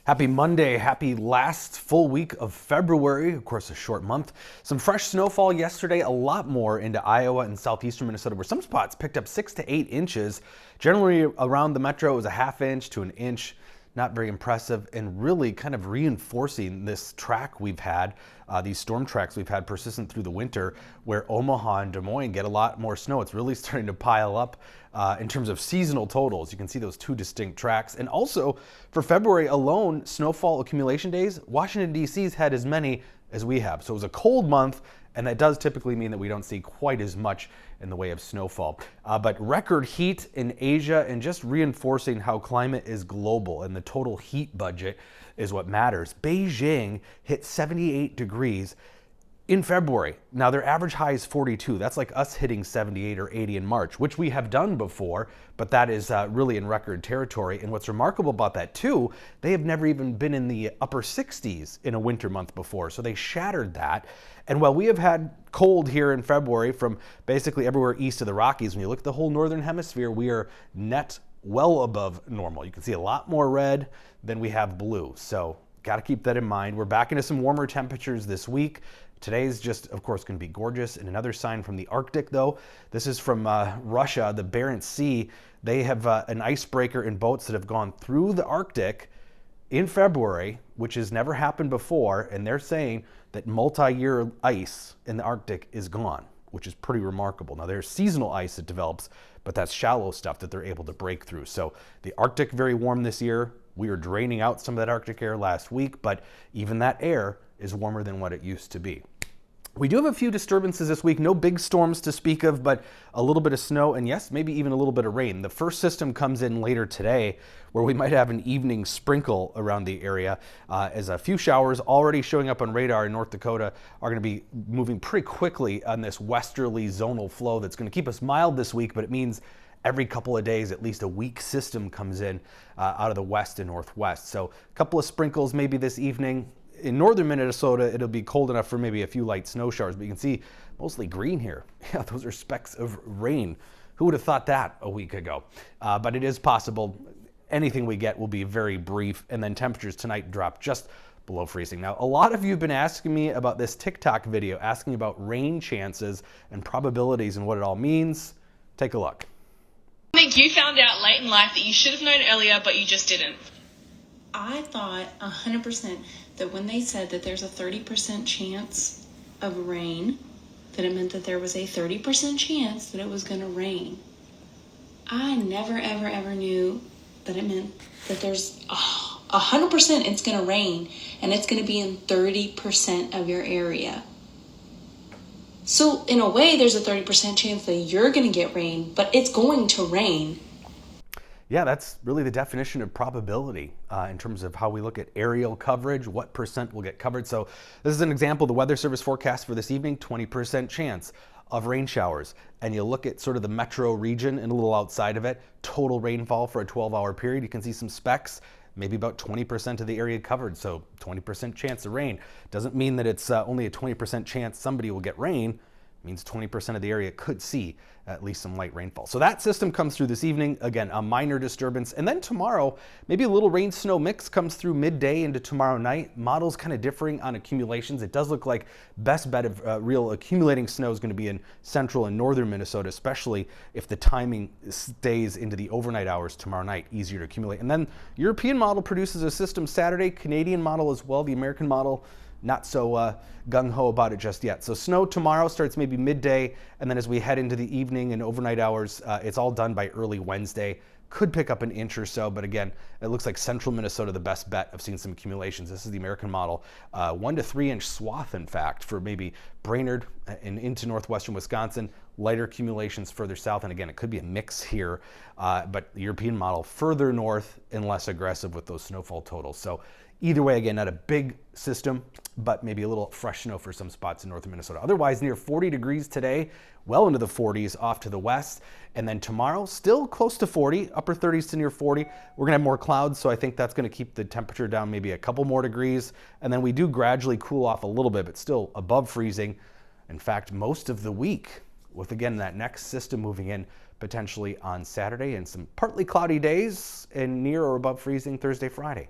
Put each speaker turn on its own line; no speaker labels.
Happy Monday, happy last full week of February, of course a short month. Some fresh snowfall yesterday, a lot more into Iowa and southeastern Minnesota where some spots picked up 6 to 8 inches. Generally around the metro it was a ½ inch to an inch. Not very impressive and really kind of reinforcing this track we've had, these storm tracks we've had persistent through the winter where Omaha and Des Moines get a lot more snow. It's really starting to pile up in terms of seasonal totals. You can see those two distinct tracks. And also for February alone, snowfall accumulation days, Washington DC's had as many as we have. So it was a cold month, and that does typically mean that we don't see quite as much in the way of snowfall. But record heat in Asia and just reinforcing how climate is global and the total heat budget is what matters. Beijing hit 78 degrees in February. Now their average high is 42. That's like us hitting 78 or 80 in March, which we have done before, but that is really in record territory. And what's remarkable about that too, they have never even been in the upper 60s in a winter month before. So they shattered that. And while we have had cold here in February from basically everywhere east of the Rockies, when you look at the whole northern hemisphere, we are net well above normal. You can see a lot more red than we have blue. So got to keep that in mind. We're back into some warmer temperatures this week. Today's just, of course, going to be gorgeous. And another sign from the Arctic, though, this is from Russia, the Barents Sea. They have an icebreaker in boats that have gone through the Arctic in February, which has never happened before. And they're saying that multi-year ice in the Arctic is gone, which is pretty remarkable. Now, there's seasonal ice that develops, but that's shallow stuff that they're able to break through. So the Arctic very warm this year. We are draining out some of that Arctic air last week, but even that air is warmer than what it used to be. We do have a few disturbances this week, no big storms to speak of, but a little bit of snow and yes, maybe even a little bit of rain. The first system comes in later today where we might have an evening sprinkle around the area as a few showers already showing up on radar in North Dakota are going to be moving pretty quickly on this westerly zonal flow that's going to keep us mild this week, but it means every couple of days, at least a weak system comes in out of the west and northwest. So a couple of sprinkles maybe this evening. In northern Minnesota, it'll be cold enough for maybe a few light snow showers, but you can see mostly green here. Yeah, those are specks of rain. Who would have thought that a week ago? But it is possible. Anything we get will be very brief, and then temperatures tonight drop just below freezing. Now, a lot of you have been asking me about this TikTok video, asking about rain chances and probabilities and what it all means. Take a look.
I think you found out late in life that you should have known earlier, but you just didn't.
I thought 100% that when they said that there's a 30% chance of rain, that it meant that there was a 30% chance that it was going to rain. I never, ever, ever knew that it meant that there's 100% it's going to rain, and it's going to be in 30% of your area. So in a way, there's a 30% chance that you're going to get rain, but it's going to rain.
Yeah, that's really the definition of probability in terms of how we look at aerial coverage, what percent will get covered. So this is an example of the Weather Service forecast for this evening, 20% chance of rain showers. And you look at sort of the metro region and a little outside of it, total rainfall for a 12-hour period. You can see some specks, maybe about 20% of the area covered. So 20% chance of rain. Doesn't mean that it's only a 20% chance somebody will get rain. Means 20% of the area could see at least some light rainfall. So that system comes through this evening. Again, a minor disturbance. And then tomorrow, maybe a little rain-snow mix comes through midday into tomorrow night. Models kind of differing on accumulations. It does look like best bet of real accumulating snow is going to be in central and northern Minnesota, especially if the timing stays into the overnight hours tomorrow night, easier to accumulate. And then European model produces a system Saturday, Canadian model as well, the American model not so gung-ho about it just yet. So snow tomorrow starts maybe midday, and then as we head into the evening and overnight hours, it's all done by early Wednesday. Could pick up an inch or so, but again, it looks like central Minnesota the best bet of seeing some accumulations. This is the American model. 1 to 3 inch swath, in fact, for maybe Brainerd and into northwestern Wisconsin. Lighter accumulations further south, and again, it could be a mix here, but the European model further north and less aggressive with those snowfall totals. So either way, again, not a big system, but maybe a little fresh snow for some spots in northern Minnesota. Otherwise, near 40 degrees today, well into the 40s off to the west. And then tomorrow, still close to 40, upper 30s to near 40. We're going to have more clouds, so I think that's going to keep the temperature down maybe a couple more degrees. And then we do gradually cool off a little bit, but still above freezing. In fact, most of the week, with, again, that next system moving in potentially on Saturday and some partly cloudy days and near or above freezing Thursday, Friday.